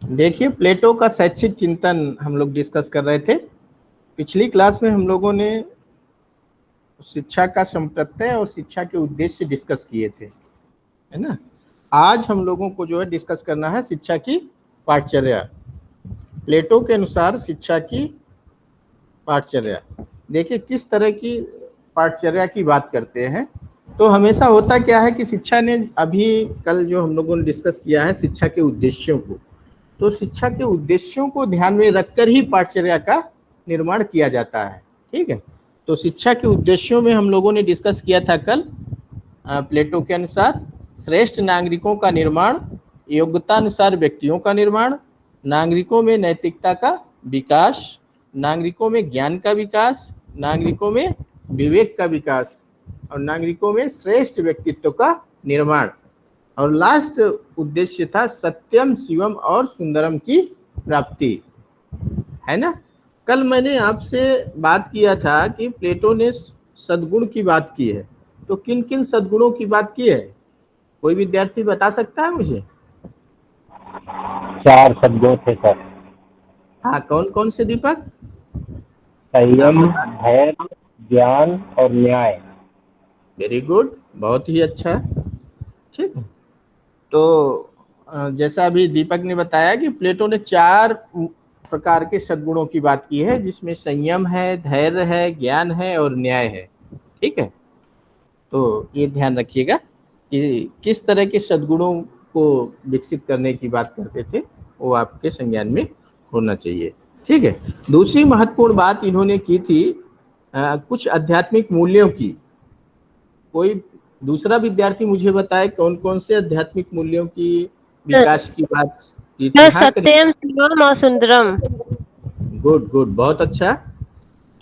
देखिए, प्लेटो का शैक्षिक चिंतन हम लोग डिस्कस कर रहे थे। पिछली क्लास में हम लोगों ने शिक्षा का संप्रत्यय और शिक्षा के उद्देश्य डिस्कस किए थे, है ना। आज हम लोगों को जो है डिस्कस करना है शिक्षा की पाठचर्या। प्लेटो के अनुसार शिक्षा की पाठचर्या, देखिए किस तरह की पाठचर्या की बात करते हैं। तो हमेशा होता क्या है कि शिक्षा ने, अभी कल जो हम लोगों ने डिस्कस किया है शिक्षा के उद्देश्यों को, तो शिक्षा के उद्देश्यों को ध्यान में रखकर ही पाठचर्या का निर्माण किया जाता है। ठीक है, तो शिक्षा के उद्देश्यों में हम लोगों ने डिस्कस किया था कल, प्लेटो के अनुसार श्रेष्ठ नागरिकों का निर्माण, योग्यता अनुसार व्यक्तियों का निर्माण, नागरिकों में नैतिकता का विकास, नागरिकों में ज्ञान का विकास, नागरिकों में विवेक का विकास और नागरिकों में श्रेष्ठ व्यक्तित्व का निर्माण। और लास्ट उद्देश्य था सत्यम, शिवम और सुंदरम की प्राप्ति, है ना। कल मैंने आपसे बात किया था कि प्लेटो ने सद्गुण की बात की है, तो किन किन सद्गुणों की बात की है, कोई विद्यार्थी बता सकता है मुझे? 4 सद्गुण थे सर। हाँ, कौन कौन से दीपक? नाम संयम, बता। धैर्य, ज्ञान और न्याय। वेरी गुड, बहुत ही अच्छा। ठीक है, तो जैसा अभी दीपक ने बताया कि प्लेटो ने 4 प्रकार के सद्गुणों की बात की है, जिसमें संयम है, धैर्य है, ज्ञान है और न्याय है। ठीक है, तो ये ध्यान रखिएगा कि किस तरह के सद्गुणों को विकसित करने की बात करते थे, वो आपके संज्ञान में होना चाहिए। ठीक है, दूसरी महत्वपूर्ण बात इन्होंने की थी कुछ आध्यात्मिक मूल्यों की। कोई दूसरा विद्यार्थी मुझे बताए कौन कौन से आध्यात्मिक मूल्यों की विकास की बात की थी? हाँ, सत्यम, शिवम और सुंदरम। गुड गुड, बहुत अच्छा।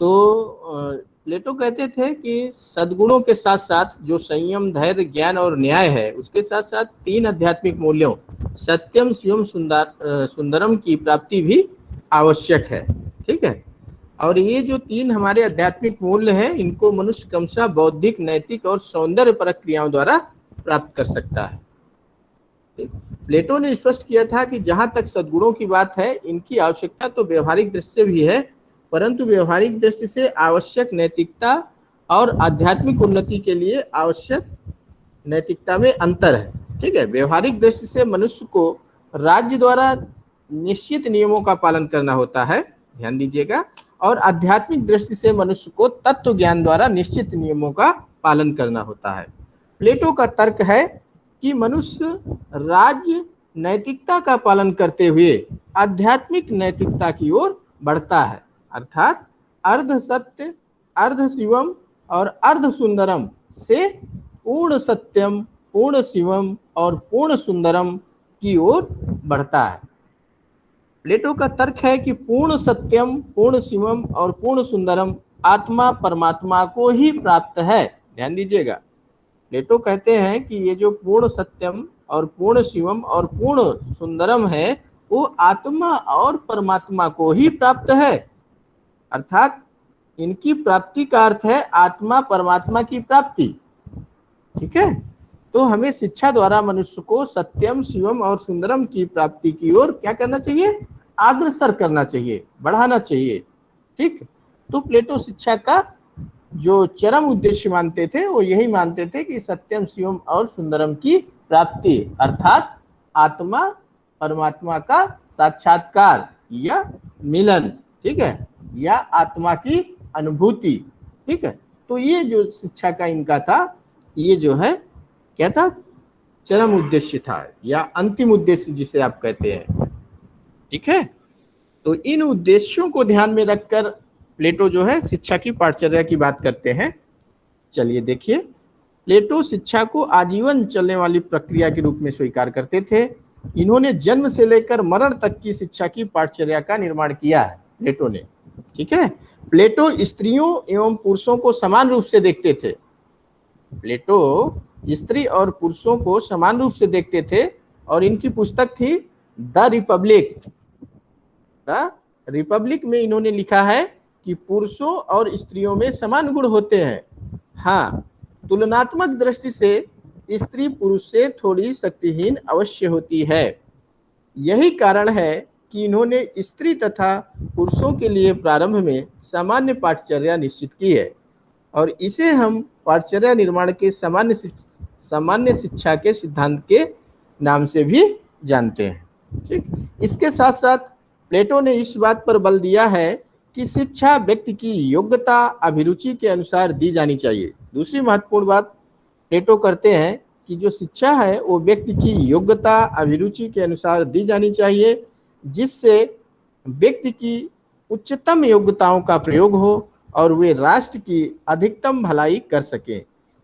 तो प्लेटो कहते थे कि सद्गुणों के साथ साथ जो संयम, धैर्य, ज्ञान और न्याय है, उसके साथ साथ 3 आध्यात्मिक मूल्यों सत्यम, शिवम, सुंदरम की प्राप्ति भी आवश्यक है। ठीक है, और ये जो 3 हमारे आध्यात्मिक मूल्य हैं, इनको मनुष्य क्रमशः बौद्धिक, नैतिक और सौंदर्य परक क्रियाओं द्वारा प्राप्त कर सकता है। प्लेटो ने स्पष्ट किया था कि जहां तक सद्गुणों की बात है, इनकी आवश्यकता तो व्यवहारिक दृष्टि से भी है, परंतु व्यवहारिक दृष्टि से आवश्यक नैतिकता और आध्यात्मिक उन्नति के लिए आवश्यक नैतिकता में अंतर है। ठीक है, व्यवहारिक दृष्टि से मनुष्य को राज्य द्वारा निश्चित नियमों का पालन करना होता है, ध्यान दीजिएगा, और आध्यात्मिक दृष्टि से मनुष्य को तत्व ज्ञान द्वारा निश्चित नियमों का पालन करना होता है। प्लेटो का तर्क है कि मनुष्य राज्य नैतिकता का पालन करते हुए आध्यात्मिक नैतिकता की ओर बढ़ता है, अर्थात अर्ध सत्य, अर्ध शिवम और अर्ध सुंदरम से पूर्ण सत्यम, पूर्ण शिवम और पूर्ण सुंदरम की ओर बढ़ता है। प्लेटो का तर्क है कि पूर्ण सत्यम, पूर्ण शिवम और पूर्ण सुंदरम आत्मा परमात्मा को ही प्राप्त है। ध्यान दीजिएगा, प्लेटो कहते हैं कि ये जो पूर्ण सत्यम और पूर्ण शिवम और पूर्ण सुंदरम है, वो आत्मा और परमात्मा को ही प्राप्त है, अर्थात इनकी प्राप्ति का अर्थ है आत्मा परमात्मा की प्राप्ति। ठीक है, तो हमें शिक्षा द्वारा मनुष्य को सत्यम, शिवम और सुंदरम की प्राप्ति की ओर क्या करना चाहिए? अग्रसर करना चाहिए, बढ़ाना चाहिए। ठीक, तो प्लेटो शिक्षा का जो चरम उद्देश्य मानते थे, वो यही मानते थे कि सत्यम, शिवम और सुंदरम की प्राप्ति, अर्थात आत्मा परमात्मा का साक्षात्कार या मिलन, ठीक है, या आत्मा की अनुभूति। ठीक है, तो ये जो शिक्षा का इनका था, ये जो है क्या था? चरम उद्देश्य था या अंतिम उद्देश्य जिसे आप कहते हैं। ठीक है, तो इन उद्देश्यों को ध्यान में रखकर प्लेटो जो है शिक्षा की पाठचर्या की बात करते हैं। चलिए देखिए, प्लेटो शिक्षा को आजीवन चलने वाली प्रक्रिया के रूप में स्वीकार करते थे। इन्होंने जन्म से लेकर मरण तक की शिक्षा की पाठचर्या का निर्माण किया है प्लेटो ने। ठीक है, प्लेटो स्त्रियों एवं पुरुषों को समान रूप से देखते थे। प्लेटो स्त्री और पुरुषों को समान रूप से देखते थे, और इनकी पुस्तक थी द रिपब्लिक। द रिपब्लिक में इन्होंने लिखा है कि पुरुषों और स्त्रियों में समान गुण होते हैं। हाँ, तुलनात्मक दृष्टि से स्त्री पुरुष से थोड़ी शक्तिहीन अवश्य होती है। यही कारण है कि इन्होंने स्त्री तथा पुरुषों के लिए प्रारंभ में सामान्य पाठचर्या निश्चित की है और इसे हम पाठचर्या निर्माण के सामान्य शिक्षा के सिद्धांत के नाम से भी जानते हैं। ठीक, इसके साथ साथ प्लेटो ने इस बात पर बल दिया है कि शिक्षा व्यक्ति की योग्यता अभिरुचि के अनुसार दी जानी चाहिए। दूसरी महत्वपूर्ण बात प्लेटो करते हैं कि जो शिक्षा है वो व्यक्ति की योग्यता अभिरुचि के अनुसार दी जानी चाहिए, जिससे व्यक्ति की उच्चतम योग्यताओं का प्रयोग हो और वे राष्ट्र की अधिकतम भलाई कर सकें।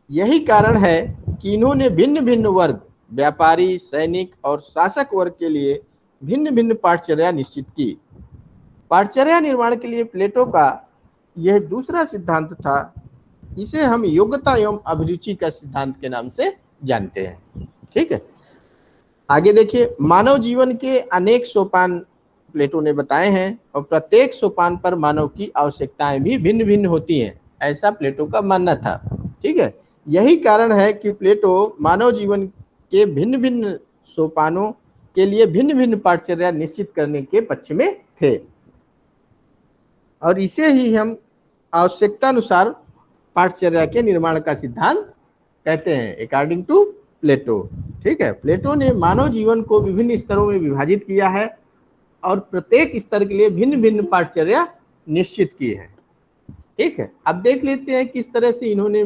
यही कारण है कि इन्होंने भिन्न भिन्न वर्ग, व्यापारी, सैनिक और शासक वर्ग के लिए भिन्न भिन्न पाठचर्या निश्चित की। पाठचर्या निर्माण के लिए प्लेटो का यह दूसरा सिद्धांत था। इसे हम योग्यता एवं अभिरुचि का सिद्धांत के नाम से जानते हैं। ठीक है, आगे देखिए, मानव जीवन के अनेक सोपान प्लेटो ने बताए हैं और प्रत्येक सोपान पर मानव की आवश्यकताएं भी भिन्न भिन्न होती हैं, ऐसा प्लेटो का मानना था। ठीक है, यही कारण है कि प्लेटो मानव जीवन के भिन्न भिन्न सोपानों के लिए भिन्न भिन्न पाठचर्या निश्चित करने के पक्ष में थे और इसे ही हम आवश्यकता अनुसार पाठचर्या के निर्माण का सिद्धांत कहते हैं, अकॉर्डिंग टू प्लेटो। ठीक है, प्लेटो ने मानव जीवन को विभिन्न स्तरों में विभाजित किया है और प्रत्येक स्तर के लिए भिन्न भिन्न पाठचर्या निश्चित की है। ठीक है, अब देख लेते हैं किस तरह से इन्होंने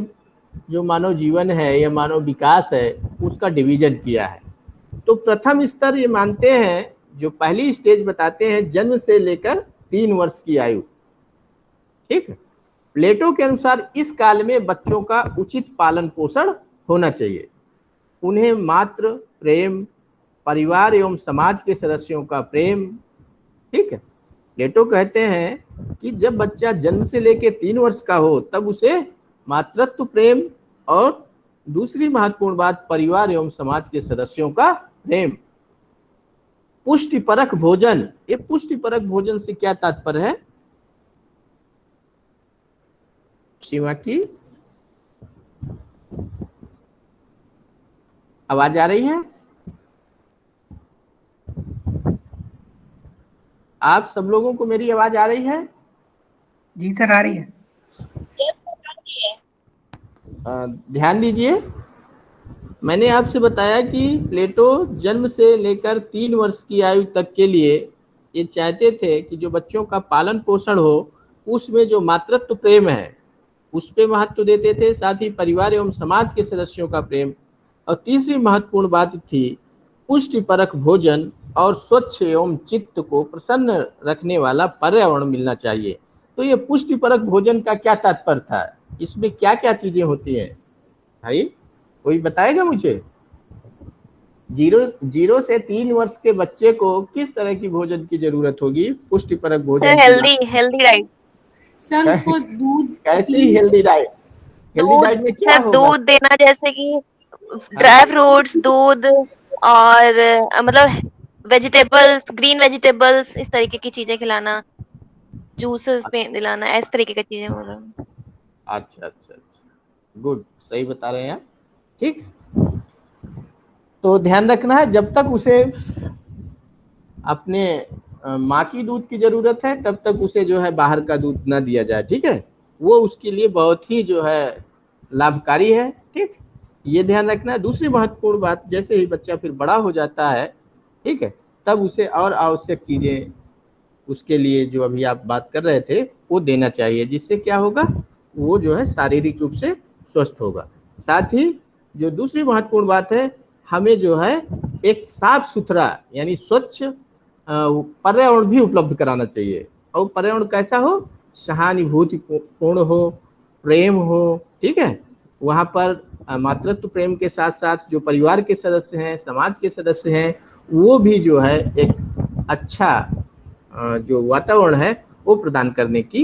जो मानव जीवन है या मानव विकास है उसका डिवीजन किया है। तो प्रथम स्तर ये मानते हैं, जो पहली स्टेज बताते हैं, जन्म से लेकर 3 वर्ष की आयु। ठीक है, प्लेटो के अनुसार इस काल में बच्चों का उचित पालन पोषण होना चाहिए। उन्हें मात्र प्रेम, परिवार एवं समाज के सदस्यों का प्रेम। ठीक है, प्लेटो कहते हैं कि जब बच्चा जन्म से लेकर 3 वर्ष का हो तब उसे मातृत्व प्रेम और दूसरी महत्वपूर्ण बात परिवार एवं समाज के सदस्यों का प्रेम। पुष्टिपरक भोजन, ये पुष्टिपरक भोजन से क्या तात्पर्य है? शिवा की आवाज आ रही है? आप सब लोगों को मेरी आवाज आ रही है? जी सर, आ रही है। ध्यान दीजिए, मैंने आपसे बताया कि प्लेटो जन्म से लेकर 3 वर्ष की आयु तक के लिए ये चाहते थे कि जो बच्चों का पालन पोषण हो उसमें जो मातृत्व प्रेम है उस पे महत्व देते थे, साथ ही परिवार एवं समाज के सदस्यों का प्रेम, और तीसरी महत्वपूर्ण बात थी पुष्टिपरक भोजन और स्वच्छ एवं चित्त को प्रसन्न रखने वाला पर्यावरण मिलना चाहिए। तो ये पुष्टिपरक भोजन का क्या तात्पर्य था? इसमें क्या क्या चीजें होती हैं भाई, कोई बताएगा मुझे? 0 से 3 वर्ष के बच्चे को किस तरह की भोजन की जरूरत होगी? पुष्टिपरक भोजन। हेल्दी डाइट सर, उसको दूध, कैसी हेल्दी डाइट? हेल्दी डाइट में क्या होगा? दूध देना, जैसे कि ड्राई फ्रूट्स, दूध और मतलब वेजिटेबल्स, ग्रीन वेजिटेबल्स, इस तरीके की चीजें खिलाना, जूसेस पे दिलाना, इस तरीके की चीजें हो रहा है। अच्छा, गुड, सही बता रहे हैं आप। ठीक, तो ध्यान रखना है जब तक उसे अपने माँ की दूध की जरूरत है तब तक उसे जो है बाहर का दूध ना दिया जाए। ठीक है, वो उसके लिए बहुत ही जो है लाभकारी है। ठीक, ये ध्यान रखना है। दूसरी महत्वपूर्ण बात, जैसे ही बच्चा फिर बड़ा हो जाता है, ठीक है, तब उसे और आवश्यक चीजें उसके लिए जो अभी आप बात कर रहे थे वो देना चाहिए, जिससे क्या होगा, वो जो है शारीरिक रूप से स्वस्थ होगा। साथ ही जो दूसरी महत्वपूर्ण बात है, हमें जो है एक साफ सुथरा यानी स्वच्छ पर्यावरण भी उपलब्ध कराना चाहिए। और पर्यावरण कैसा हो? सहानुभूति पूर्ण हो, प्रेम हो। ठीक है, वहाँ पर मातृत्व प्रेम के साथ साथ जो परिवार के सदस्य हैं, समाज के सदस्य हैं, वो भी जो है एक अच्छा जो वातावरण है वो प्रदान करने की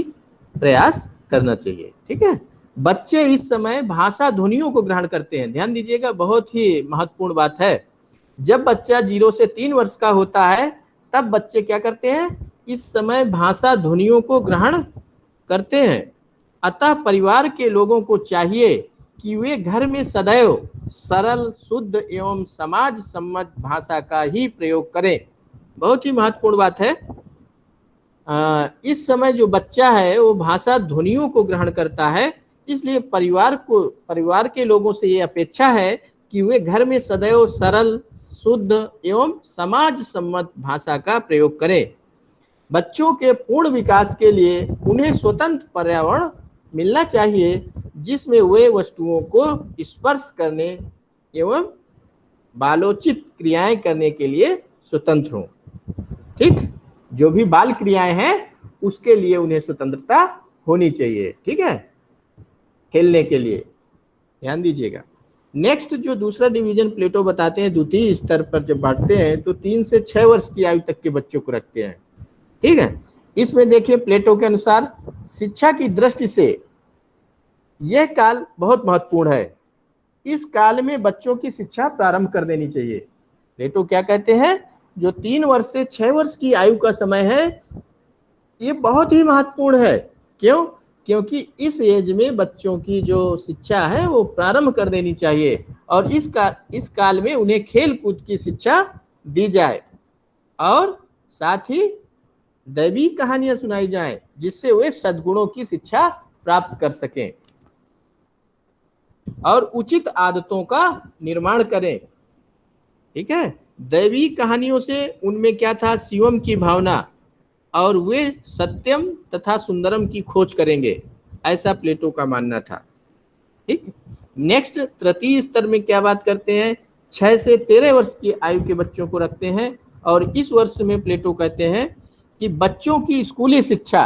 प्रयास करना चाहिए। ठीक है, बच्चे इस समय भाषा ध्वनियों को ग्रहण करते हैं। ध्यान दीजिएगा, बहुत ही महत्वपूर्ण बात है। जब बच्चा 0 से 3 वर्ष का होता है तब बच्चे क्या करते हैं? इस समय भाषा ध्वनियों को ग्रहण करते हैं। अतः परिवार के लोगों को चाहिए कि वे घर में सदैव सरल, शुद्ध एवं समाज सम्मत भाषा का ही प्रयोग करें। बहुत ही महत्वपूर्ण बात है। इस समय जो बच्चा है वो भाषा ध्वनियों को ग्रहण करता है, इसलिए परिवार के लोगों से ये अपेक्षा है कि वे घर में सदैव सरल, शुद्ध एवं समाज सम्मत भाषा का प्रयोग करें। बच्चों के पूर्ण विकास के लिए उन्हें स्वतंत्र पर्यावरण मिलना चाहिए, जिसमें वे वस्तुओं को स्पर्श करने एवं बालोचित क्रियाएं करने के लिए स्वतंत्र हों। ठीक, जो भी बाल क्रियाएं हैं उसके लिए उन्हें स्वतंत्रता होनी चाहिए। ठीक है, खेलने के लिए ध्यान दीजिएगा। नेक्स्ट जो दूसरा डिवीजन प्लेटो बताते हैं, द्वितीय स्तर पर जब बांटते हैं तो 3 से 6 वर्ष की आयु तक के बच्चों को रखते हैं। ठीक है, इसमें देखिए प्लेटो के अनुसार शिक्षा की दृष्टि से यह काल बहुत महत्वपूर्ण है। इस काल में बच्चों की शिक्षा प्रारंभ कर देनी चाहिए। प्लेटो क्या कहते हैं, जो 3 वर्ष से 6 वर्ष की आयु का समय है ये बहुत ही महत्वपूर्ण है। क्यों? क्योंकि इस एज में बच्चों की जो शिक्षा है वो प्रारंभ कर देनी चाहिए और इस काल में उन्हें खेल कूद की शिक्षा दी जाए और साथ ही दैवी कहानियां सुनाई जाएं, जिससे वे सद्गुणों की शिक्षा प्राप्त कर सकें और उचित आदतों का निर्माण करें। ठीक है, दैवी कहानियों से उनमें क्या था, शिवम की भावना, और वे सत्यम तथा सुंदरम की खोज करेंगे, ऐसा प्लेटो का मानना था। ठीक, नेक्स्ट तृतीय स्तर में क्या बात करते हैं, 6 से 13 वर्ष की आयु के बच्चों को रखते हैं और इस वर्ष में प्लेटो कहते हैं कि बच्चों की स्कूली शिक्षा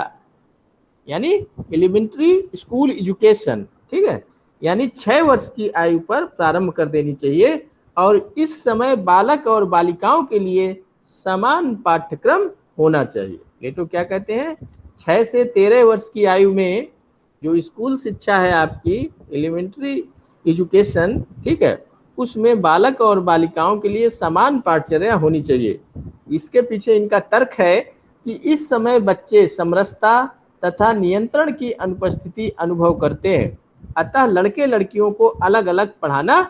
यानी एलिमेंट्री स्कूल एजुकेशन, ठीक है, यानी 6 वर्ष की आयु पर प्रारंभ कर देनी चाहिए और इस समय बालक और बालिकाओं के लिए समान पाठ्यक्रम होना चाहिए। प्लेटो क्या कहते हैं, 6 से 13 वर्ष की आयु में जो स्कूल शिक्षा है आपकी एलिमेंट्री एजुकेशन, ठीक है, उसमें बालक और बालिकाओं के लिए समान पाठचर्या होनी चाहिए। इसके पीछे इनका तर्क है कि इस समय बच्चे समरसता तथा नियंत्रण की अनुपस्थिति अनुभव करते हैं, अतः लड़के लड़कियों को अलग अलग पढ़ाना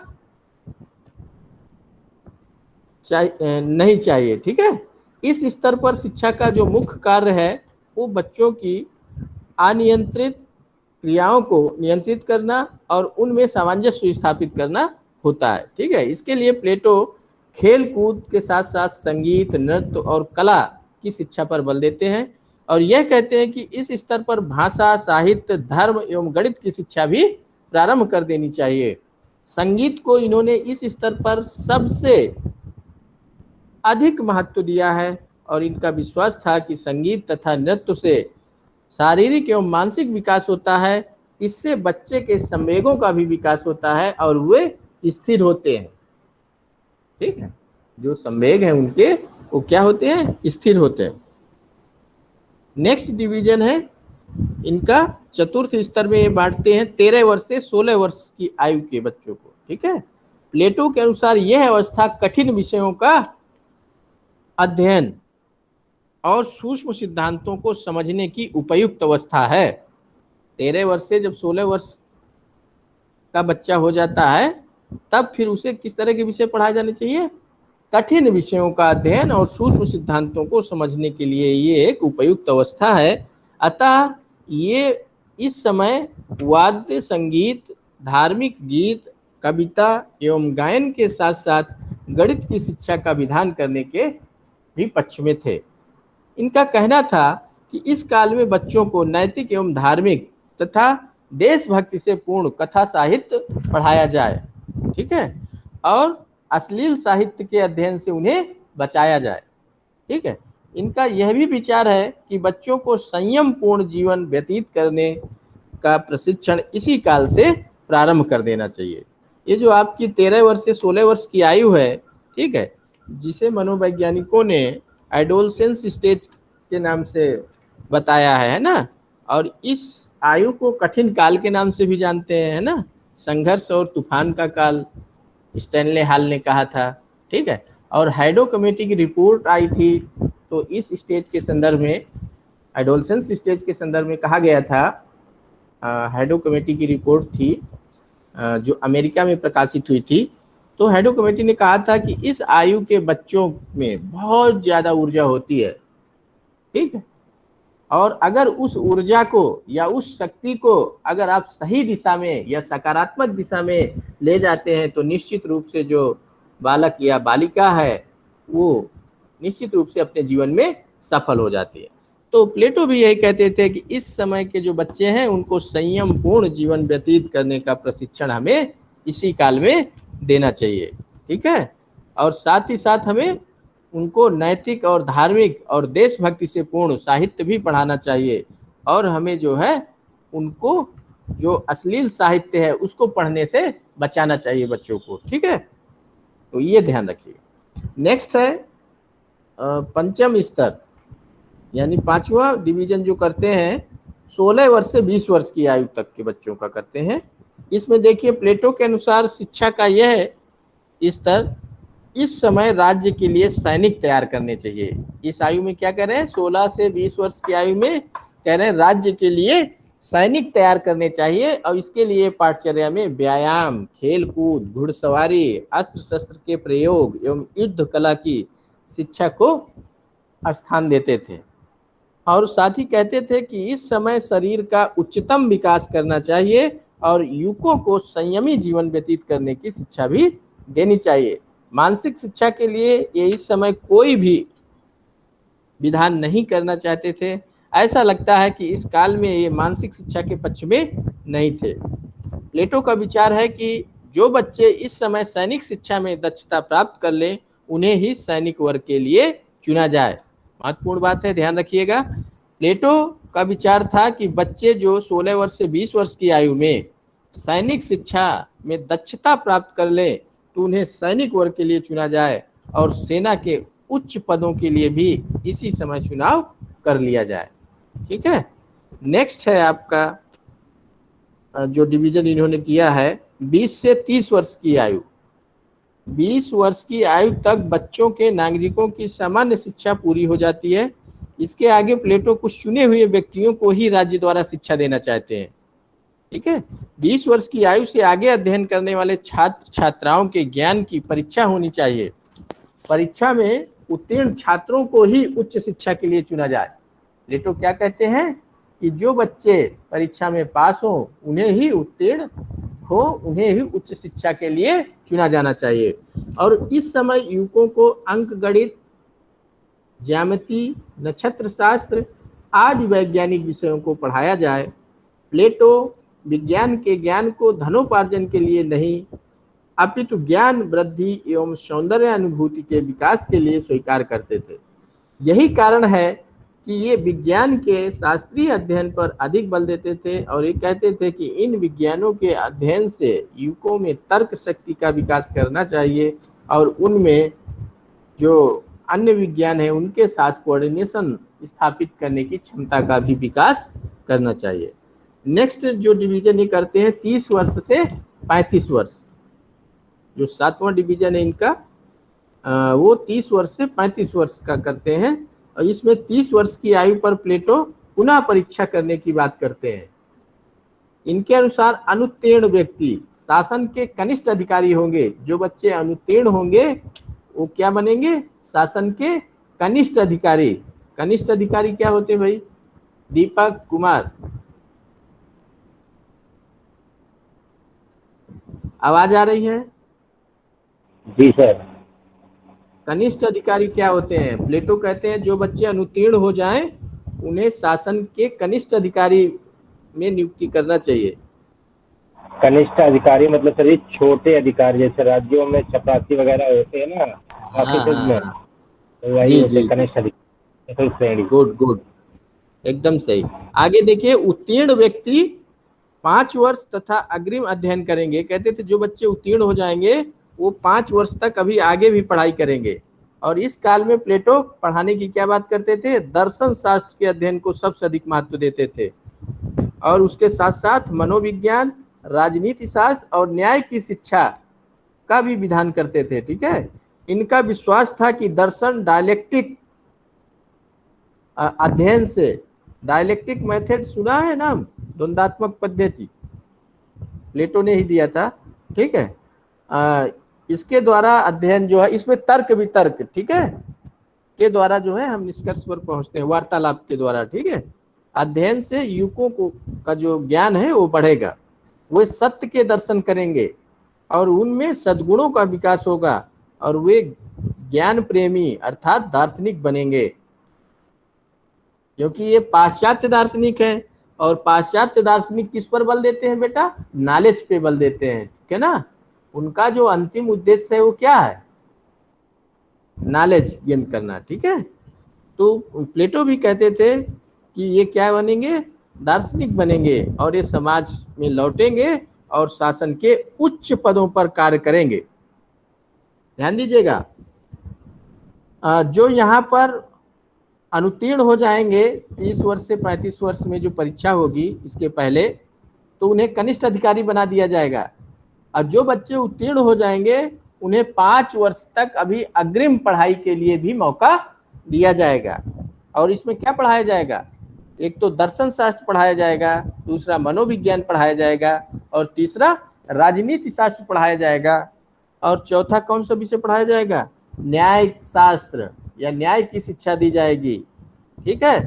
नहीं चाहिए। ठीक है, इस स्तर पर शिक्षा का जो मुख्य कार्य है वो बच्चों की अनियंत्रित क्रियाओं को नियंत्रित करना और उनमें सामंजस्य स्थापित करना होता है। ठीक है, इसके लिए प्लेटो खेल कूद के साथ साथ संगीत, नृत्य और कला की शिक्षा पर बल देते हैं और यह कहते हैं कि इस स्तर पर भाषा, साहित्य, धर्म एवं गणित की शिक्षा भी प्रारंभ कर देनी चाहिए। संगीत को इन्होंने इस स्तर पर सबसे अधिक महत्व दिया है और इनका विश्वास था कि संगीत तथा नृत्य से शारीरिक एवं मानसिक विकास होता है, इससे बच्चे के संवेगों का भी विकास होता है और वे स्थिर होते हैं। ठीक है, जो संवेग है उनके वो क्या होते हैं, स्थिर होते हैं। नेक्स्ट डिवीजन है इनका चतुर्थ स्तर में ये बांटते हैं 13 वर्ष से 16 वर्ष की आयु के बच्चों को। ठीक है, प्लेटो के अनुसार यह अवस्था कठिन विषयों का अध्ययन और सूक्ष्म सिद्धांतों को समझने की उपयुक्त अवस्था है। 13 वर्ष से जब 16 वर्ष का बच्चा हो जाता है तब फिर उसे किस तरह के विषय पढ़ाए जाने चाहिए, कठिन विषयों का अध्ययन और सूक्ष्म सिद्धांतों को समझने के लिए ये एक उपयुक्त अवस्था है। अतः ये इस समय वाद्य संगीत, धार्मिक गीत, कविता एवं गायन के साथ साथ गणित की शिक्षा का विधान करने के भी पक्ष में थे। इनका कहना था कि इस काल में बच्चों को नैतिक एवं धार्मिक तथा देशभक्ति से पूर्ण कथा साहित्य पढ़ाया जाए। ठीक है, और अश्लील साहित्य के अध्ययन से उन्हें बचाया जाए। ठीक है, इनका यह भी विचार है कि बच्चों को संयम पूर्ण जीवन व्यतीत करने का प्रशिक्षण इसी काल से प्रारंभ कर देना चाहिए। ये जो आपकी 13 वर्ष से 16 वर्ष की आयु है, ठीक है, जिसे मनोवैज्ञानिकों ने एडोलसेंस स्टेज के नाम से बताया है ना, और इस आयु को कठिन काल के नाम से भी जानते हैं, है ना, संघर्ष और तूफान का काल स्टैनले हॉल ने कहा था। ठीक है, और हाइडो कमेटी की रिपोर्ट आई थी तो इस स्टेज के संदर्भ में, एडोलसेंस स्टेज के संदर्भ में कहा गया था, हाइडो कमेटी की रिपोर्ट थी जो अमेरिका में प्रकाशित हुई थी। तो हैडो कमेटी ने कहा था कि इस आयु के बच्चों में बहुत ज्यादा ऊर्जा होती है, ठीक है, और अगर उस ऊर्जा को या उस शक्ति को अगर आप सही दिशा में या सकारात्मक दिशा में ले जाते हैं तो निश्चित रूप से जो बालक या बालिका है वो निश्चित रूप से अपने जीवन में सफल हो जाती है। तो प्लेटो भी यही कहते थे कि इस समय के जो बच्चे हैं उनको संयम पूर्ण जीवन व्यतीत करने का प्रशिक्षण हमें इसी काल में देना चाहिए, ठीक है, और साथ ही साथ हमें उनको नैतिक और धार्मिक और देशभक्ति से पूर्ण साहित्य भी पढ़ाना चाहिए, और हमें जो है उनको जो अश्लील साहित्य है उसको पढ़ने से बचाना चाहिए बच्चों को, ठीक है। तो ये ध्यान रखिए। नेक्स्ट है पंचम स्तर, यानी 5वां डिवीजन जो करते हैं 16 वर्ष से 20 वर्ष की आयु तक के बच्चों का करते हैं। इसमें देखिए प्लेटो के अनुसार शिक्षा का यह स्तर इस समय राज्य के लिए सैनिक तैयार करने चाहिए। इस आयु में क्या कर रहे हैं, 16 से 20 वर्ष की आयु में कह रहे हैं राज्य के लिए सैनिक तैयार करने चाहिए, और इसके लिए पाठचर्या में व्यायाम, खेल कूद, घुड़सवारी, अस्त्र शस्त्र के प्रयोग एवं युद्ध कला की शिक्षा को स्थान देते थे। और साथ ही कहते थे कि इस समय शरीर का उच्चतम विकास करना चाहिए और युवकों को संयमी जीवन व्यतीत करने की शिक्षा भी देनी चाहिए। मानसिक शिक्षा के लिए ये इस समय कोई भी विधान नहीं करना चाहते थे। ऐसा लगता है कि इस काल में ये मानसिक शिक्षा के पक्ष में नहीं थे। प्लेटो का विचार है कि जो बच्चे इस समय सैनिक शिक्षा में दक्षता प्राप्त कर लें उन्हें ही सैनिक वर्ग के लिए चुना जाए। महत्वपूर्ण बात है, ध्यान रखिएगा। प्लेटो का विचार था कि बच्चे जो 16 वर्ष से 20 वर्ष की आयु में सैनिक शिक्षा में दक्षता प्राप्त कर ले तो उन्हें सैनिक वर्ग के लिए चुना जाए और सेना के उच्च पदों के लिए भी इसी समय चुनाव कर लिया जाए, ठीक है। नेक्स्ट है आपका जो डिवीजन इन्होंने किया है 20 से 30 वर्ष की आयु। 20 वर्ष की आयु तक बच्चों के नागरिकों की सामान्य शिक्षा पूरी हो जाती है। इसके आगे प्लेटो कुछ चुने हुए व्यक्तियों को ही राज्य द्वारा शिक्षा देना चाहते हैं, ठीक है। 20 वर्ष की आयु से आगे अध्ययन करने वाले छात्र छात्राओं के ज्ञान की परीक्षा होनी चाहिए। परीक्षा में उत्तीर्ण छात्रों को ही उच्च शिक्षा के लिए चुना जाए। प्लेटो क्या कहते हैं कि जो बच्चे परीक्षा में पास हो उन्हें ही उत्तीर्ण हो, उन्हें ही उच्च शिक्षा के लिए चुना जाना चाहिए। और इस समय युवकों को अंक गणित, ज्यामिति, नक्षत्र शास्त्र आदि वैज्ञानिक विषयों को पढ़ाया जाए। प्लेटो विज्ञान के ज्ञान को धनोपार्जन के लिए नहीं अपितु ज्ञान वृद्धि एवं सौंदर्य अनुभूति के विकास के लिए स्वीकार करते थे। यही कारण है कि ये विज्ञान के शास्त्रीय अध्ययन पर अधिक बल देते थे और ये कहते थे कि इन विज्ञानों के अध्ययन से युवकों में तर्क शक्ति का विकास करना चाहिए और उनमें जो अन्य विज्ञान है उनके साथ कोऑर्डिनेशन स्थापित करने की क्षमता का भी विकास करना चाहिए। नेक्स्ट जो डिवीजन ये करते हैं 30 वर्ष से 35 वर्ष, जो 7वां डिवीजन है इनका वो 30 वर्ष से 35 वर्ष का करते हैं। और इसमें 30 वर्ष की आयु पर प्लेटो पुनः परीक्षा करने की बात करते हैं। इनके अनुसार अनुत्तीर्ण व्यक्ति शासन के कनिष्ठ अधिकारी होंगे। जो बच्चे अनुत्तीर्ण होंगे वो क्या बनेंगे, शासन के कनिष्ठ अधिकारी। कनिष्ठ अधिकारी क्या होते हैं भाई? दीपक कुमार, आवाज आ रही है? जी सर। कनिष्ठ अधिकारी क्या होते हैं? प्लेटो कहते हैं जो बच्चे अनुत्तीर्ण हो जाएं उन्हें शासन के कनिष्ठ अधिकारी में नियुक्ति करना चाहिए। कनिष्ठ अधिकारी मतलब सर ये छोटे अधिकारी, जैसे राज्यों में चपरासी वगैरह होते हैं ना ऑफिस में, तो वही होते हैं कनिष्ठ अधिकारी श्रेणी। गुड गुड, एकदम सही। आगे देखिए, उत्तीर्ण व्यक्ति 5 वर्ष तथा अग्रिम अध्ययन करेंगे। कहते थे जो बच्चे उत्तीर्ण हो जाएंगे वो 5 वर्ष तक अभी आगे भी पढ़ाई करेंगे। और इस काल में प्लेटो पढ़ाने की क्या बात करते थे? दर्शन शास्त्र के अध्ययन को सबसे अधिक महत्व देते थे और उसके साथ साथ मनोविज्ञान, राजनीति शास्त्र और न्याय की शिक्षा का भी विधान करते थे, ठीक है। इनका विश्वास था कि दर्शन डायलेक्टिक अध्ययन से, डायलेक्टिक मेथड सुना है नाम, द्वंद्वात्मक पद्धति, प्लेटो ने ही दिया था, ठीक है। इसके द्वारा अध्ययन जो है, इसमें तर्क वितर्क, ठीक है, के द्वारा जो है हम निष्कर्ष पर पहुंचते हैं, वार्तालाप के द्वारा, ठीक है। अध्ययन से युवकों को का जो ज्ञान है वो बढ़ेगा, वे सत्य के दर्शन करेंगे और उनमें सद्गुणों का विकास होगा और वे ज्ञान प्रेमी अर्थात दार्शनिक बनेंगे। क्योंकि ये पाश्चात्य दार्शनिक है, और पाश्चात्य दार्शनिक किस पर बल देते हैं बेटा? नॉलेज पे बल देते हैं, ठीक है ना। उनका जो अंतिम उद्देश्य है वो क्या है? नॉलेज गेन करना, ठीक है। तो प्लेटो भी कहते थे कि ये क्या बनेंगे? दार्शनिक बनेंगे और ये समाज में लौटेंगे और शासन के उच्च पदों पर कार्य करेंगे। ध्यान दीजिएगा, जो यहाँ पर अनुत्तीर्ण हो जाएंगे 30 वर्ष से 35 वर्ष में जो परीक्षा होगी इसके पहले, तो उन्हें कनिष्ठ अधिकारी बना दिया जाएगा। और जो बच्चे उत्तीर्ण हो जाएंगे उन्हें 5 वर्ष तक अभी अग्रिम पढ़ाई के लिए भी मौका दिया जाएगा। और इसमें क्या पढ़ाया जाएगा? एक तो दर्शन शास्त्र पढ़ाया जाएगा, दूसरा मनोविज्ञान पढ़ाया जाएगा, और तीसरा राजनीति शास्त्र पढ़ाया जाएगा, और चौथा कौन सा विषय पढ़ाया जाएगा? न्याय शास्त्र या न्याय की शिक्षा दी जाएगी, ठीक है।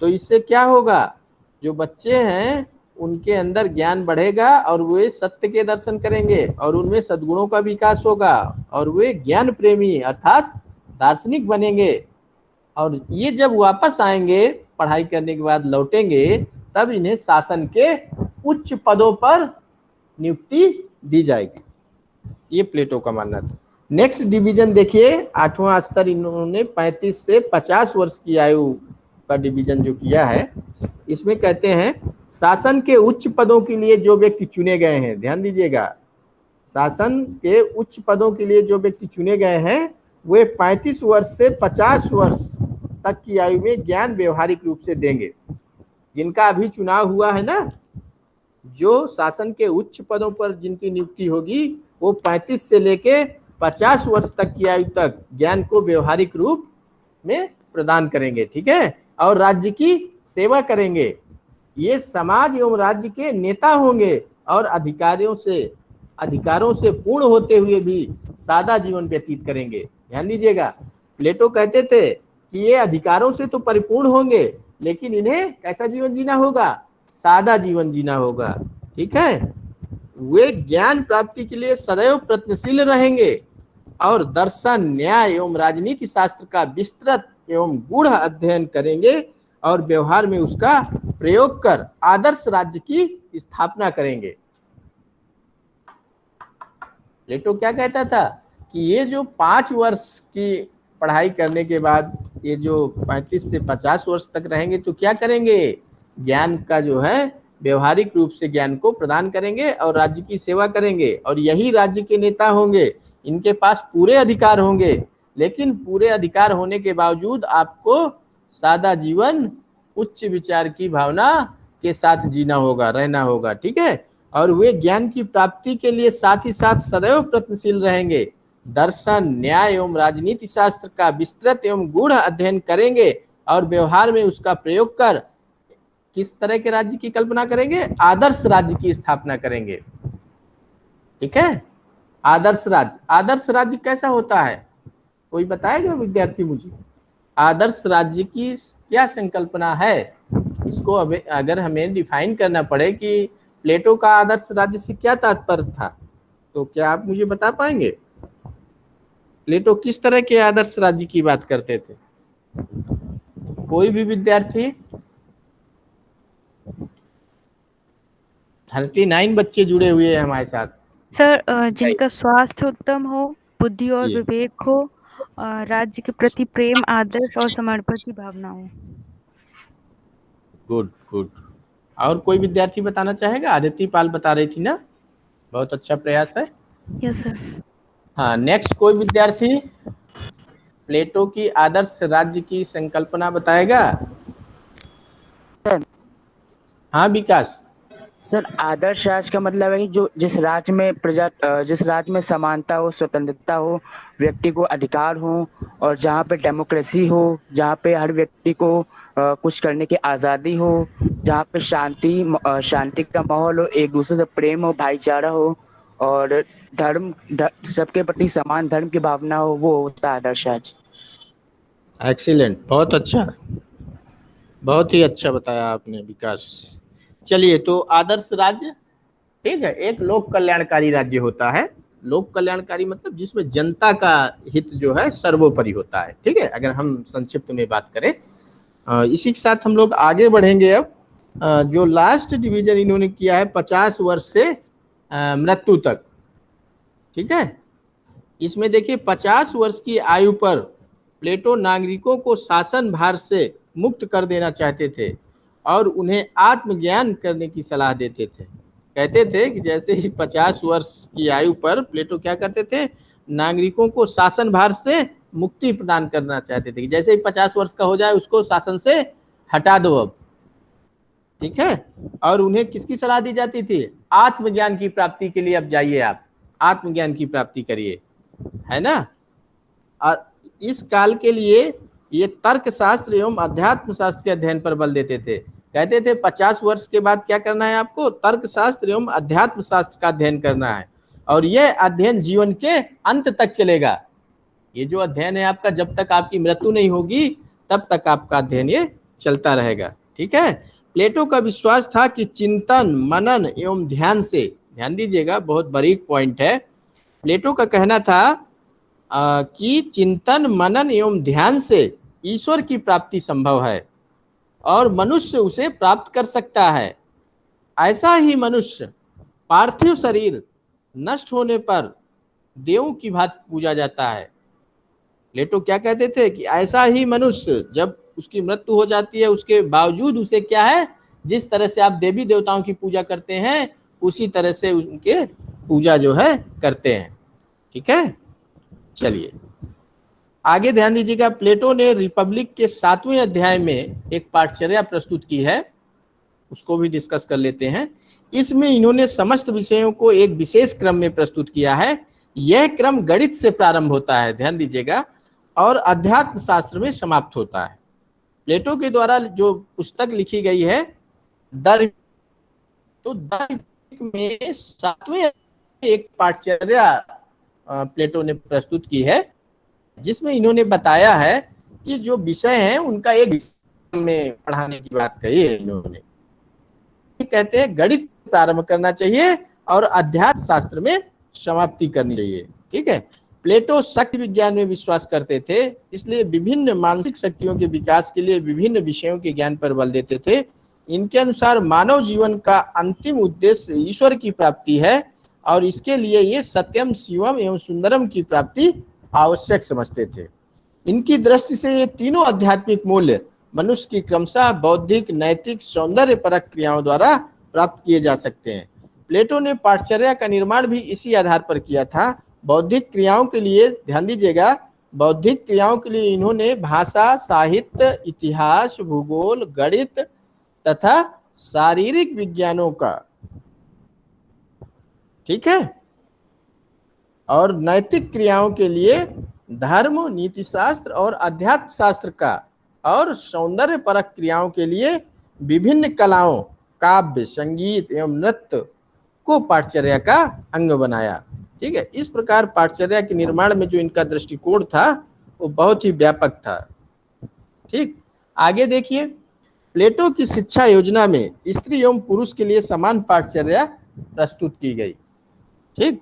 तो इससे क्या होगा? जो बच्चे हैं उनके अंदर ज्ञान बढ़ेगा और वे सत्य के दर्शन करेंगे और उनमें सद्गुणों का विकास होगा और वे ज्ञान प्रेमी अर्थात दार्शनिक बनेंगे। और ये जब वापस आएंगे पढ़ाई करने के बाद लौटेंगे, तब इन्हें शासन के उच्च पदों पर नियुक्ति दी जाएगी। ये प्लेटो का मानना था। नेक्स्ट डिवीजन देखिए, 8वां स्तर इन्होंने 35 से 50 वर्ष की आयु का डिवीजन जो किया है, इसमें कहते हैं शासन के उच्च पदों के लिए जो व्यक्ति चुने गए हैं, ध्यान दीजिएगा, शासन के उच्च पदों के लिए जो व्यक्ति चुने गए हैं वे 35 वर्ष से 50 वर्ष तक की आयु में ज्ञान व्यवहारिक रूप से देंगे। जिनका अभी चुनाव हुआ है ना, जो शासन के उच्च पदों पर जिनकी नियुक्ति होगी वो 35 से लेके 50 वर्ष तक की आयु तक ज्ञान को व्यवहारिक रूप में प्रदान करेंगे, ठीक है, और राज्य की सेवा करेंगे। ये समाज एवं राज्य के नेता होंगे और अधिकारों से पूर्ण होते हुए भी सादा जीवन व्यतीत करेंगे। ध्यान दीजिएगा, प्लेटो कहते थे कि ये अधिकारों से तो परिपूर्ण होंगे लेकिन इन्हें कैसा जीवन जीना होगा? सादा जीवन जीना होगा, ठीक है। वे ज्ञान प्राप्ति के लिए सदैव प्रयत्नशील रहेंगे और दर्शन, न्याय एवं राजनीति शास्त्र का विस्तृत एवं गूढ़ अध्ययन करेंगे और व्यवहार में उसका प्रयोग कर आदर्श राज्य की स्थापना करेंगे। प्लेटो क्या कहता था कि ये जो 5 वर्ष की पढ़ाई करने के बाद ये जो 35 से 50 वर्ष तक रहेंगे तो क्या करेंगे? ज्ञान का जो है व्यवहारिक रूप से ज्ञान को प्रदान करेंगे और राज्य की सेवा करेंगे और यही राज्य के नेता होंगे। इनके पास पूरे अधिकार होंगे, लेकिन पूरे अधिकार होने के बावजूद आपको सादा जीवन, उच्च विचार की भावना के साथ जीना होगा, रहना होगा, ठीक है। और वे ज्ञान की प्राप्ति के लिए साथ ही साथ सदैव प्रयत्नशील रहेंगे, दर्शन, न्याय एवं राजनीति शास्त्र का विस्तृत एवं गूढ़ अध्ययन करेंगे और व्यवहार में उसका प्रयोग कर किस तरह के राज्य की कल्पना करेंगे? आदर्श राज्य की स्थापना करेंगे, ठीक है। आदर्श राज्य कैसा होता है? कोई बताएगा विद्यार्थी मुझे? आदर्श राज्य की क्या संकल्पना है? इसको अगर हमें डिफाइन करना पड़े कि प्लेटो का आदर्श राज्य से क्या तात्पर्य था, तो क्या आप मुझे बता पाएंगे? प्लेटो किस तरह के आदर्श राज्य की बात करते थे? कोई भी विद्यार्थी? 39 बच्चे जुड़े हुए हैं हमारे साथ। सर, जिनका स्वास्थ्य उत्तम हो, बुद्धि और विवेक हो, राज्य के प्रति प्रेम, आदर्श और समर्पण की भावना हो। Good good. और कोई विद्यार्थी बताना चाहेगा? आदित्य पाल बता रही थी ना, बहुत अच्छा प्रयास है। Yes sir. हाँ, नेक्स्ट कोई विद्यार्थी प्लेटो की आदर्श राज्य की संकल्पना बताएगा? हाँ विकास। सर आदर्श राज्य का मतलब है कि जो जिस राज्य में समानता हो, स्वतंत्रता हो, व्यक्ति को अधिकार हो, और जहाँ पे डेमोक्रेसी हो, जहाँ पे हर व्यक्ति को कुछ करने की आज़ादी हो, जहाँ पे शांति का माहौल हो, एक दूसरे से प्रेम हो, भाईचारा हो, और सबके प्रति समान धर्म की भावना हो, वो होता है आदर्श राज्य। एक्सीलेंट, बहुत अच्छा, बहुत ही अच्छा बताया आपने विकास। चलिए, तो आदर्श राज्य, ठीक है, एक लोक कल्याणकारी राज्य होता है। लोक कल्याणकारी मतलब जिसमें जनता का हित जो है सर्वोपरि होता है, ठीक है, अगर हम संक्षिप्त में बात करें। इसी के साथ हम लोग आगे बढ़ेंगे। अब जो लास्ट डिवीजन इन्होंने किया है 50 वर्ष से मृत्यु तक, ठीक है। इसमें देखिए 50 वर्ष की आयु पर प्लेटो नागरिकों को शासन भार से मुक्त कर देना चाहते थे और उन्हें आत्मज्ञान करने की सलाह देते थे। कहते थे कि जैसे ही 50 वर्ष की आयु पर प्लेटो क्या करते थे, नागरिकों को शासन भार से मुक्ति प्रदान करना चाहते थे कि जैसे ही 50 वर्ष का हो जाए उसको शासन से हटा दो अब, ठीक है। और उन्हें किसकी सलाह दी जाती थी, आत्मज्ञान की प्राप्ति के लिए अब जाइए, आप आत्मज्ञान की प्राप्ति करिए, है ना। इस काल के लिए ये तर्क शास्त्र एवं अध्यात्म शास्त्र के अध्ययन पर बल देते थे। कहते थे 50 वर्ष के बाद क्या करना है आपको, तर्क शास्त्र एवं अध्यात्म शास्त्र का अध्ययन करना है, और यह अध्ययन जीवन के अंत तक चलेगा। ये जो अध्ययन है आपका, जब तक आपकी मृत्यु नहीं होगी तब तक आपका अध्ययन ये चलता रहेगा, ठीक है। प्लेटो का विश्वास था कि चिंतन, मनन एवं ध्यान से, ध्यान दीजिएगा, बहुत बारीक पॉइंट है। प्लेटो का कहना था कि चिंतन, मनन एवं ध्यान से ईश्वर की प्राप्ति संभव है और मनुष्य उसे प्राप्त कर सकता है। ऐसा ही मनुष्य पार्थिव शरीर नष्ट होने पर देवों की भांति पूजा जाता है। प्लेटो क्या कहते थे कि ऐसा ही मनुष्य जब उसकी मृत्यु हो जाती है उसके बावजूद उसे क्या है, जिस तरह से आप देवी देवताओं की पूजा करते हैं उसी तरह से उनके पूजा जो है करते हैं, ठीक है। चलिए आगे ध्यान दीजिएगा। प्लेटो ने रिपब्लिक के 7वें अध्याय में एक पाठचर्या प्रस्तुत की है, उसको भी डिस्कस कर लेते हैं। इसमें इन्होंने समस्त विषयों को एक विशेष क्रम में प्रस्तुत किया है। यह क्रम गणित से प्रारंभ होता है, ध्यान दीजिएगा, और अध्यात्म शास्त्र में समाप्त होता है। प्लेटो के द्वारा जो पुस्तक लिखी गई है तो में 7वें एक पाठचर्या प्लेटो ने प्रस्तुत की है, जिसमें इन्होंने बताया है कि जो विषय हैं उनका एक में पढ़ाने की बात कही है इन्होंने। कहते हैं गणित प्रारंभ करना चाहिए और अध्यात्म शास्त्र में समाप्ति करनी चाहिए, ठीक है। प्लेटो शक्ति विज्ञान में विश्वास करते थे, इसलिए विभिन्न मानसिक शक्तियों के विकास के लिए विभिन्न विषयों के ज्ञान पर बल देते थे। इनके अनुसार मानव जीवन का अंतिम उद्देश्य ईश्वर की प्राप्ति है और इसके लिए ये सत्यम, शिवम एवं सुंदरम की प्राप्ति आवश्यक समझते थे। इनकी दृष्टि से ये तीनों आध्यात्मिक मूल्य मनुष्य की क्रमशः बौद्धिक, नैतिक, सौंदर्य परक क्रियाओं द्वारा प्राप्त किए जा सकते हैं। प्लेटो ने पाठचर्या का निर्माण भी इसी आधार पर किया था। बौद्धिक क्रियाओं के लिए, ध्यान दीजिएगा, बौद्धिक क्रियाओं के लिए इन्होंने भाषा, साहित्य, इतिहास, भूगोल, गणित तथा शारीरिक विज्ञानों का, ठीक है, और नैतिक क्रियाओं के लिए धर्म, नीति शास्त्र और अध्यात्म शास्त्र का, और सौंदर्य परक क्रियाओं के लिए विभिन्न कलाओं, काव्य, संगीत एवं नृत्य को पाठचर्या का अंग बनाया, ठीक है। इस प्रकार पाठचर्या के निर्माण में जो इनका दृष्टिकोण था वो बहुत ही व्यापक था, ठीक। आगे देखिए, प्लेटो की शिक्षा योजना में स्त्री एवं पुरुष के लिए समान पाठचर्या प्रस्तुत की गई, ठीक।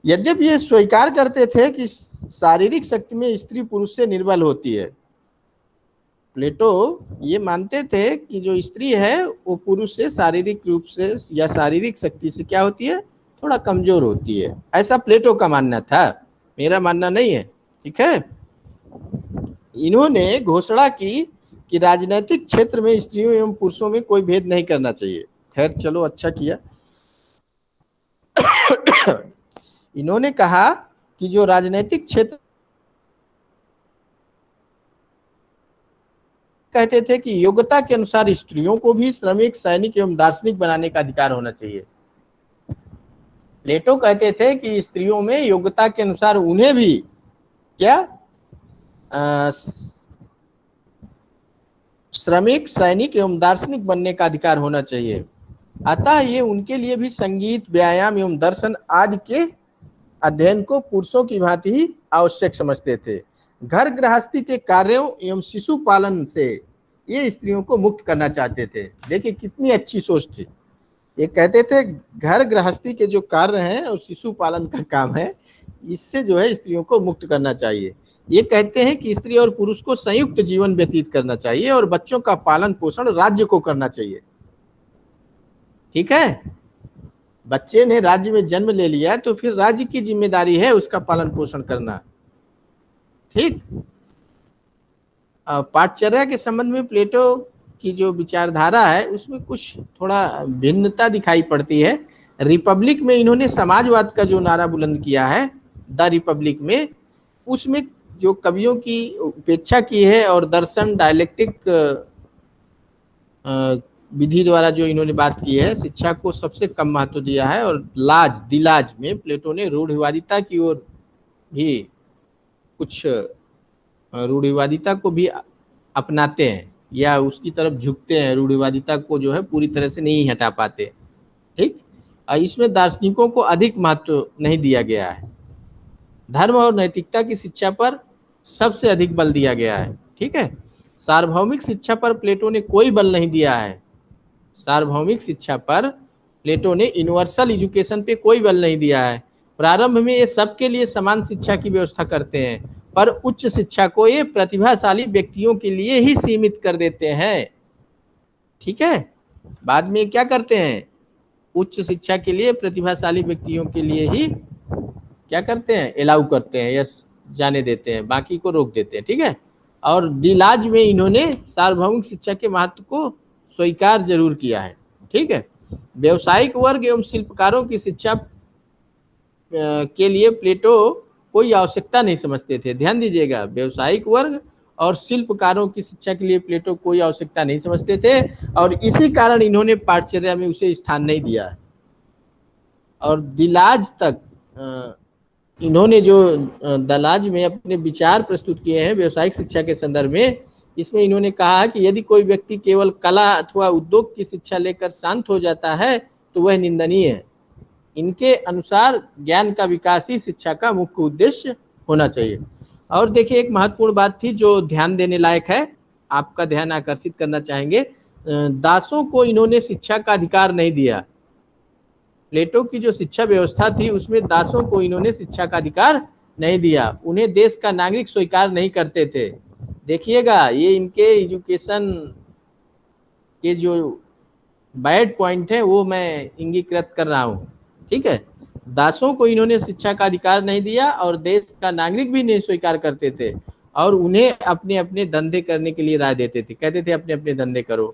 यद्यपि ये स्वीकार करते थे कि शारीरिक शक्ति में स्त्री पुरुष से निर्बल होती है। प्लेटो ये मानते थे कि जो स्त्री है वो पुरुष से शारीरिक रूप से या शारीरिक शक्ति से क्या होती है, थोड़ा कमजोर होती है। ऐसा प्लेटो का मानना था, मेरा मानना नहीं है, ठीक है। इन्होंने घोषणा की कि राजनीतिक क्षेत्र में स्त्रियों एवं पुरुषों में कोई भेद नहीं करना चाहिए। खैर चलो, अच्छा किया। इन्होंने कहा कि जो राजनीतिक क्षेत्र कहते थे कि योग्यता के अनुसार स्त्रियों को भी श्रमिक, सैनिक एवं दार्शनिक बनाने का अधिकार होना चाहिए। प्लेटो कहते थे कि स्त्रियों में योग्यता के अनुसार उन्हें भी क्या श्रमिक, सैनिक एवं दार्शनिक बनने का अधिकार होना चाहिए। अतः ये उनके लिए भी संगीत, व्यायाम एवं दर्शन आदि के अध्ययन को पुरुषों की भांति ही आवश्यक समझते थे। घर गृहस्थी के कार्यों एवं शिशु पालन से ये स्त्रियों को मुक्त करना चाहते थे। देखिए कितनी अच्छी सोच थी। ये कहते थे घर गृहस्थी के जो कार्य हैं और शिशु पालन का काम है, इससे जो है स्त्रियों को मुक्त करना चाहिए। ये कहते हैं कि स्त्री और पुरुष को संयुक्त जीवन व्यतीत करना चाहिए और बच्चों का पालन पोषण राज्य को करना चाहिए। ठीक है, बच्चे ने राज्य में जन्म ले लिया तो फिर राज्य की जिम्मेदारी है उसका पालन पोषण करना। ठीक, पाठचर्या के संबंध में प्लेटो की जो विचारधारा है उसमें कुछ थोड़ा भिन्नता दिखाई पड़ती है। रिपब्लिक में इन्होंने समाजवाद का जो नारा बुलंद किया है, द रिपब्लिक में, उसमें जो कवियों की उपेक्षा की है और दर्शन, डायलेक्टिक विधि द्वारा जो इन्होंने बात की है, शिक्षा को सबसे कम महत्व दिया है। और लाज, दिलाज में प्लेटो ने रूढ़िवादिता की ओर भी कुछ रूढ़िवादिता को भी अपनाते हैं या उसकी तरफ झुकते हैं, रूढ़िवादिता को जो है पूरी तरह से नहीं हटा पाते। ठीक, इसमें दार्शनिकों को अधिक महत्व नहीं दिया गया है। धर्म और नैतिकता की शिक्षा पर सबसे अधिक बल दिया गया है। ठीक है, सार्वभौमिक शिक्षा पर प्लेटो ने कोई बल नहीं दिया है। सार्वभौमिक शिक्षा पर प्लेटो ने यूनिवर्सल एजुकेशन पे कोई बल नहीं दिया है। प्रारंभ में ये सबके लिए समान शिक्षा की व्यवस्था करते हैं, पर उच्च शिक्षा को ये प्रतिभाशाली व्यक्तियों के लिए ही सीमित कर देते हैं। ठीक है, बाद में क्या करते हैं, उच्च शिक्षा के लिए प्रतिभाशाली व्यक्तियों के लिए ही क्या करते हैं, अलाउ करते हैं या जाने देते हैं, बाकी को रोक देते हैं। ठीक है, और दिलाज में इन्होंने सार्वभौमिक शिक्षा के महत्व को स्वीकार जरूर किया है। ठीक है, व्यवसायिक वर्ग एवं शिल्पकारों की शिक्षा के लिए प्लेटो कोई आवश्यकता नहीं समझते थे। ध्यान दीजिएगा, व्यवसायिक वर्ग और शिल्पकारों की शिक्षा के लिए प्लेटो कोई आवश्यकता नहीं समझते थे और इसी कारण इन्होंने पाठचर्या में उसे स्थान नहीं दिया। और दिलाज तक इन्होंने जो दलाज में अपने विचार प्रस्तुत किए हैं व्यवसायिक शिक्षा के संदर्भ में, इसमें इन्होंने कहा कि यदि कोई व्यक्ति केवल कला अथवा उद्योग की शिक्षा लेकर शांत हो जाता है तो वह निंदनीय है। इनके अनुसार ज्ञान का विकास ही शिक्षा का मुख्य उद्देश्य होना चाहिए। और देखिए एक महत्वपूर्ण बात थी जो ध्यान देने लायक है, आपका ध्यान आकर्षित करना चाहेंगे, दासों को इन्होंने शिक्षा का अधिकार नहीं दिया। प्लेटो की जो शिक्षा व्यवस्था थी उसमें दासों को इन्होंने शिक्षा का अधिकार नहीं दिया, उन्हें देश का नागरिक स्वीकार नहीं करते थे। देखिएगा, ये इनके एजुकेशन के जो बैड पॉइंट है वो मैं इंगीकृत कर रहा हूँ। ठीक है, दासों को इन्होंने शिक्षा का अधिकार नहीं दिया और देश का नागरिक भी नहीं स्वीकार करते थे और उन्हें अपने अपने धंधे करने के लिए राय देते थे, कहते थे अपने अपने धंधे करो।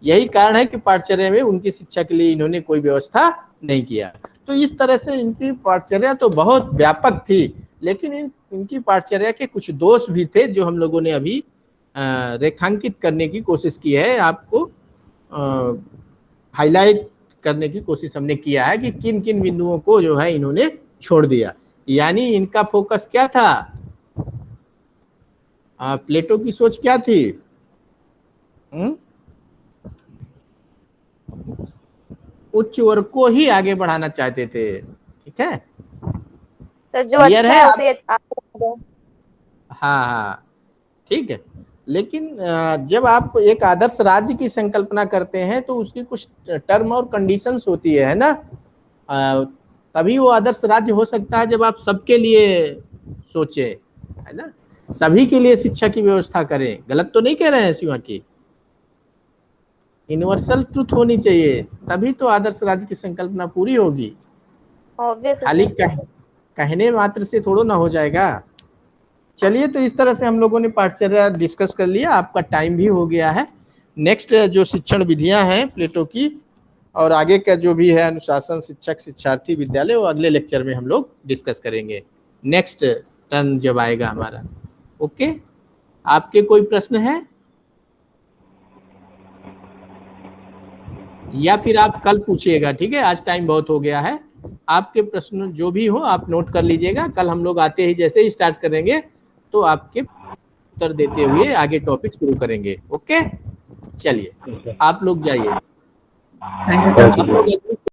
यही कारण है कि पाठचर्या में उनकी शिक्षा के लिए इन्होंने कोई व्यवस्था नहीं किया। तो इस तरह से इनकी पाठचर्या तो बहुत व्यापक थी, लेकिन इनकी पाठचर्या के कुछ दोष भी थे जो हम लोगों ने अभी रेखांकित करने की कोशिश की है, आपको हाईलाइट करने की कोशिश हमने किया है कि किन किन बिंदुओं को जो है इन्होंने छोड़ दिया। यानी इनका फोकस क्या था, प्लेटो की सोच क्या थी, उच्च वर्ग को ही आगे बढ़ाना चाहते थे। ठीक है, तो जो अच्छा है उसे हाँ, ठीक है। लेकिन जब आप एक आदर्श राज्य की संकल्पना करते हैं तो उसकी कुछ टर्म और कंडीशंस होती है ना, तभी वो आदर्श राज्य हो सकता है जब आप सबके लिए सोचे, है ना, सभी के लिए शिक्षा की व्यवस्था करें। गलत तो नहीं कह रहे हैं शिवा की, यूनिवर्सल ट्रुथ होनी चाहिए, तभी तो आदर्श राज्य की संकल्पना पूरी होगी। खाली कहने मात्र से थोड़ा ना हो जाएगा। चलिए, तो इस तरह से हम लोगों ने पाठचर्या डिस्कस कर लिया, आपका टाइम भी हो गया है। नेक्स्ट जो शिक्षण विधियां हैं प्लेटो की और आगे का जो भी है अनुशासन, शिक्षक, शिक्षार्थी, विद्यालय, वो अगले लेक्चर में हम लोग डिस्कस करेंगे, नेक्स्ट टर्न जब आएगा हमारा। ओके, आपके कोई प्रश्न है? या फिर आप कल पूछिएगा, ठीक है, आज टाइम बहुत हो गया है। आपके प्रश्न जो भी हो आप नोट कर लीजिएगा, कल हम लोग आते ही जैसे ही स्टार्ट करेंगे तो आपके उत्तर देते हुए आगे टॉपिक शुरू करेंगे। ओके, चलिए आप लोग जाइए। Thank you sir. आप लोग